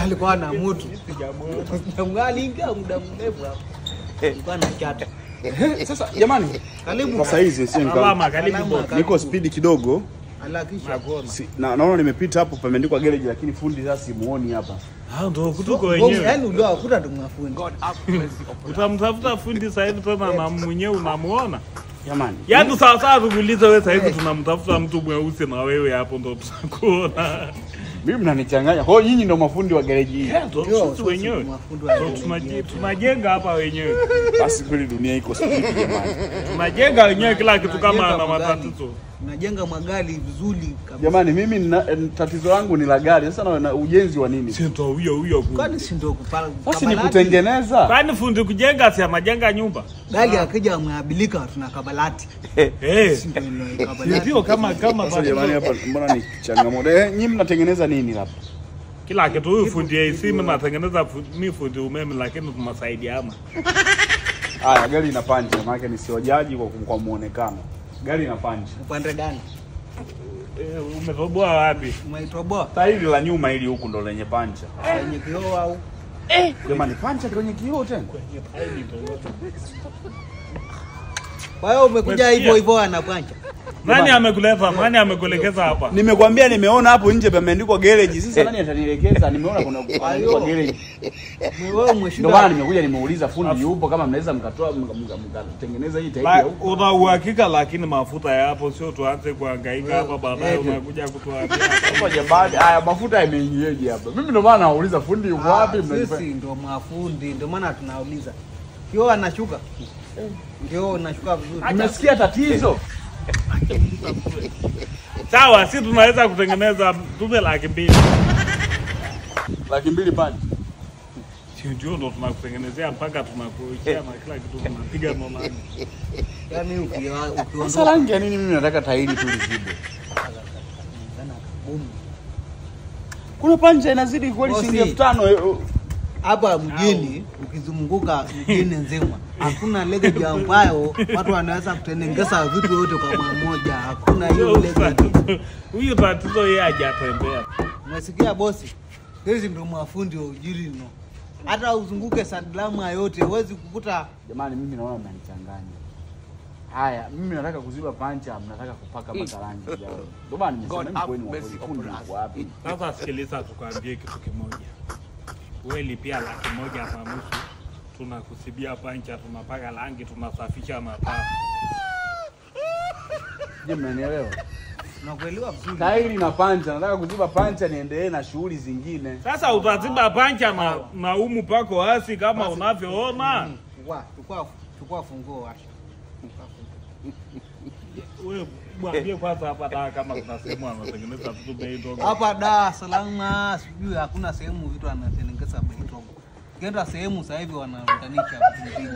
Alikuwa na moto. Sijamuona ingia muda mrefu hapo. Alikuwa na kiatu. Sasa jamani, Karibu. Sasa hizi sio niko speed kidogo. Naona nimepita hapo pameandikwa garage lakini fundi sasa simuoni hapa. Ndio kutuko wenyewe. Yaani ndio akuta tumafundi. Utamtafuta fundi sasa hivi tena na mwenyewe unamuona. Jamani. Yaani sawa tukuulize wewe sasa hivi tunamtafuta mtu mweusi na wewe hapo ndo tutakuona. Mimi mnanichanganya. Kwa hiyo nyinyi ndio mafundi wa garage hii. Ndio sisi wenyewe. Tunajenga hapa wenyewe. Basi kweli dunia iko speed jamani. Tunajenga wenyewe kila kitu kama na matatizo. Tunajenga magari vizuri kabisa. Jamani mimi tatizo langu ni la gari. Sasa na ujenzi wa nini? Si ndio huyo. Kwani si ndio kupala. Basi ni kutengeneza. Kwani fundi kujenga si amajenga nyumba. Gari akija ameabilika tuna kabalati. Ndio kama sasa jamani hapa mbona ni changamoto. Nyinyi mnatengeneza nini hapa? Kila kitu huyu fundi ya simu natengeneza mimi fundi umeme lakini tunasaidiana. Haya gari ina punch maana ni siojaji kwa muonekano. Gari ina punch. Upande gani? Umetoboa wapi? Umetoboa. Tairi la nyuma ili huku ndo lenye pancha. Lenye kioo au? Jamani pancha kwenye kioo tena. Kwenye tairi ndio. Kwa hiyo umekuja hivyo ana pancha. Nani amekuleta? Nani amekuelekeza hapa? Nimekwambia nimeona hapo nje pameandikwa garage. Sasa nani atanielekeza? Nimeona kuna kuandikwa garage. Wewe umeshinda. Ndio maana nimekuja nimeuliza fundi yupo kama mnaweza mkatengeneza hii tairi huko. Una uhakika lakini mafuta yapo sio tuanze kuhangaika hapa baadaye unakuja kutuambia. Ngoja baada haya mafuta yameingiaje hapa? Mimi ndio maana nauliza fundi yuko wapi mnanipa. Sisi ndio mafundi ndio maana tunauliza. Kio anashuka. Kio anashuka vizuri. Nimesikia tatizo. Sawa, sisi tunaweza kutengeneza tume 200,000. 200,000 pale. Sio ndo tunakutengenezea mpaka tunakuwekea na kila kitu tunapiga nonani. Yaani ukiona sasa rangi ya nini mimi nataka tairi tu lizibe. Kuna pancha inazidi kweli shilingi 5,000 hapa mjini ukizunguka mjini nzima. Hakuna legacy ambayo watu wanaweza kutengeneza vitu vyote kwa pamoja. Hakuna hiyo legacy. Huyo tatizo yeye hajatembea. Unasikia bosi? Hizi ndio mafundi wa ujiri no. Hata uzunguke Sadlama yote huwezi kukuta. Jamani mimi naona mnanichanganya. Haya, mimi nataka kuziba pancha, mnataka kupaka matarangi yao. Ndio maana nimesema kwenu wafundi wako wapi? Sasa sikiliza tukwambie kitu kimoja. Wewe lipia 100,000 hapa nusu. Tunakusibia pancha, tunapaka rangi, tunasafisha mataa. Je, mnanielewa? Nakuelewa vizuri. Tairi na pancha, nataka kuziba pancha niendelee na shughuli zingine. Sasa utaziba pancha na umu pako wasi kama unavyoona. Chukua funguo washa. Wewe mwambie kwanza hapa da kama kuna sehemu anatengeneza vitu bei ndogo. Hapa da salama, sijui hakuna sehemu vitu anatengeneza bei ndogo. Kienda sehemu sasa hivi wanaunganisha vitu vingi.